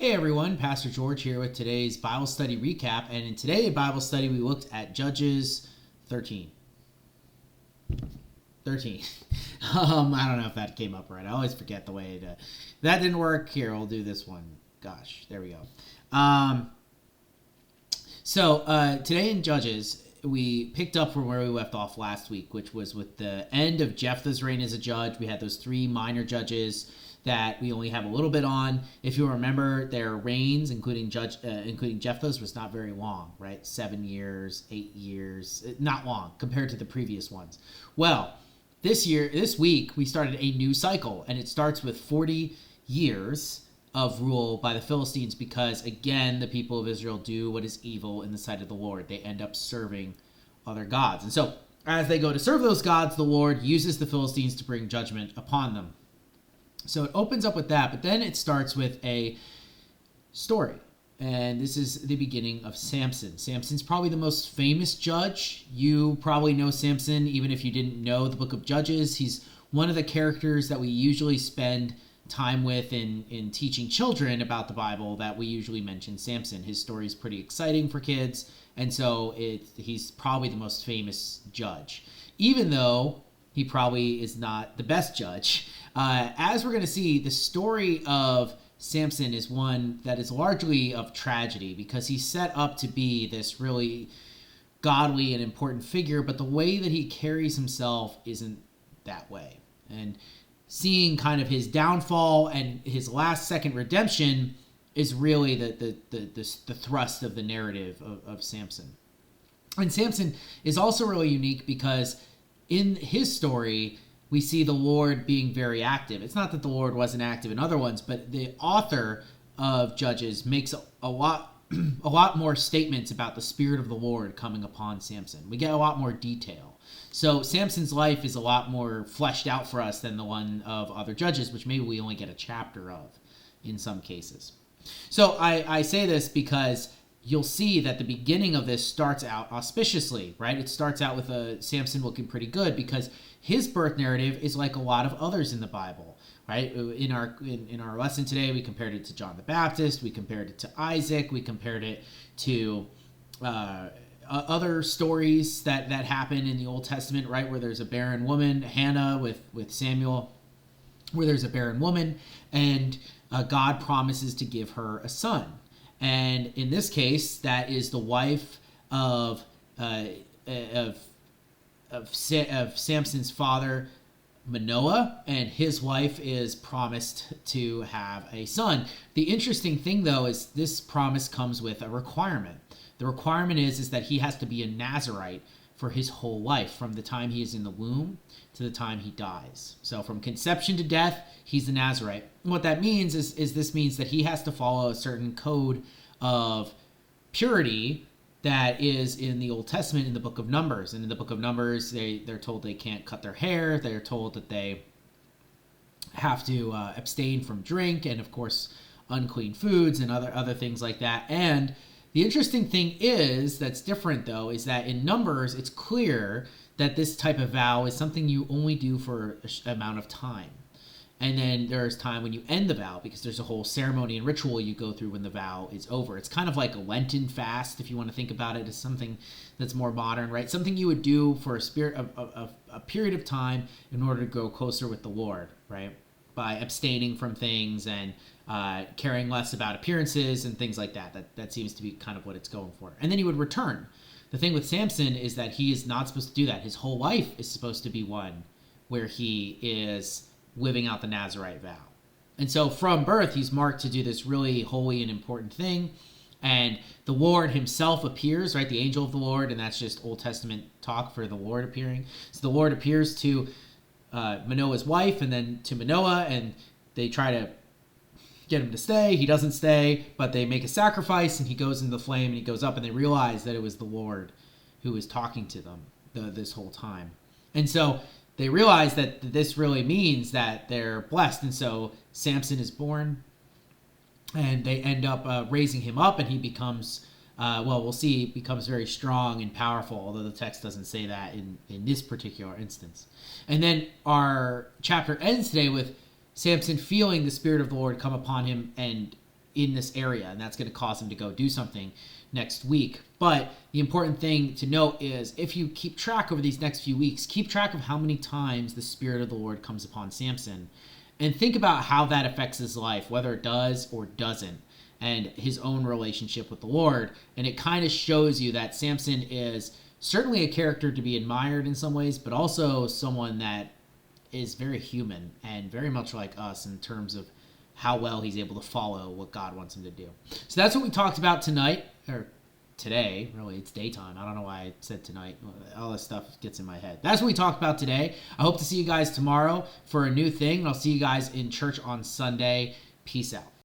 Hey everyone, Pastor George here with today's Bible study recap. And in today's Bible study, we looked at Judges 13. 13. I don't know if that came up right. I always forget the way that didn't work. Here, we'll do this one. Gosh, there we go. So today in Judges, we picked up from where we left off last week, which was with the end of Jephthah's reign as a judge. We had those three minor judges that we only have a little bit on. If you remember, their reigns, including Jephthah's, was not very long, right? 7 years, 8 years, not long compared to the previous ones. Well, this week, we started a new cycle, and it starts with 40 years of rule by the Philistines because, again, the people of Israel do what is evil in the sight of the Lord. They end up serving other gods. And so, as they go to serve those gods, the Lord uses the Philistines to bring judgment upon them. So it opens up with that, but then it starts with a story. And this is the beginning of Sampson. Samson's probably the most famous judge. You probably know Sampson, even if you didn't know the book of Judges. He's one of the characters that we usually spend time with in teaching children about the Bible that we usually mention Sampson. His story is pretty exciting for kids, and so he's probably the most famous judge, even though he probably is not the best judge. As we're going to see, the story of Sampson is one that is largely of tragedy because he's set up to be this really godly and important figure, but the way that he carries himself isn't that way. And seeing kind of his downfall and his last second redemption is really the thrust of the narrative of Sampson. And Sampson is also really unique because in his story, we see the Lord being very active. It's not that the Lord wasn't active in other ones, but the author of Judges makes a lot more statements about the Spirit of the Lord coming upon Samson. We get a lot more detail. So Samson's life is a lot more fleshed out for us than the one of other judges, which maybe we only get a chapter of in some cases. So I say this because you'll see that the beginning of this starts out auspiciously, right? It starts out with Samson looking pretty good because his birth narrative is like a lot of others in the Bible, right? In our lesson today, we compared it to John the Baptist, we compared it to Isaac, we compared it to other stories that happen in the Old Testament, right? Where there's a barren woman, Hannah with Samuel, where there's a barren woman, and God promises to give her a son. And in this case, that is the wife of Samson's father, Manoah, and his wife is promised to have a son. The interesting thing, though, is this promise comes with a requirement. The requirement is that he has to be a Nazirite for his whole life, from the time he is in the womb to the time he dies. So from conception to death, he's a Nazirite. And what that means is this means that he has to follow a certain code of purity that is in the Old Testament in the book of Numbers. And in the book of Numbers, they're told they can't cut their hair. They're told that they have to abstain from drink and, of course, unclean foods and other things like that. And the interesting thing is, that's different though, is that in Numbers, it's clear that this type of vow is something you only do for an amount of time. And then there's time when you end the vow, because there's a whole ceremony and ritual you go through when the vow is over. It's kind of like a Lenten fast, if you want to think about it as something that's more modern, right? Something you would do for a period of time in order to grow closer with the Lord, right? By abstaining from things and caring less about appearances and things like that. That seems to be kind of what it's going for. And then he would return. The thing with Samson is that he is not supposed to do that. His whole life is supposed to be one where he is living out the Nazirite vow. And so from birth, he's marked to do this really holy and important thing. And the Lord himself appears, right? The angel of the Lord, and that's just Old Testament talk for the Lord appearing. So the Lord appears to Manoah's wife and then to Manoah, and they try to get him to stay. He doesn't stay, but they make a sacrifice, and he goes into the flame, and he goes up, and they realize that it was the Lord who was talking to them this whole time. And so they realize that this really means that they're blessed. And so Samson is born, and they end up raising him up, and he becomes, we'll see, becomes very strong and powerful, although the text doesn't say that in this particular instance. And then our chapter ends today with Samson feeling the Spirit of the Lord come upon him, and in this area, and that's going to cause him to go do something next week. But the important thing to note is, if you keep track over these next few weeks, keep track of how many times the Spirit of the Lord comes upon Samson, and think about how that affects his life, whether it does or doesn't, and his own relationship with the Lord. And it kind of shows you that Samson is certainly a character to be admired in some ways, but also someone that is very human and very much like us in terms of how well he's able to follow what God wants him to do. So that's what we talked about tonight, or today. Really, it's daytime. I don't know why I said tonight. All this stuff gets in my head. That's what we talked about today. I hope to see you guys tomorrow for a new thing. I'll see you guys in church on Sunday. Peace out.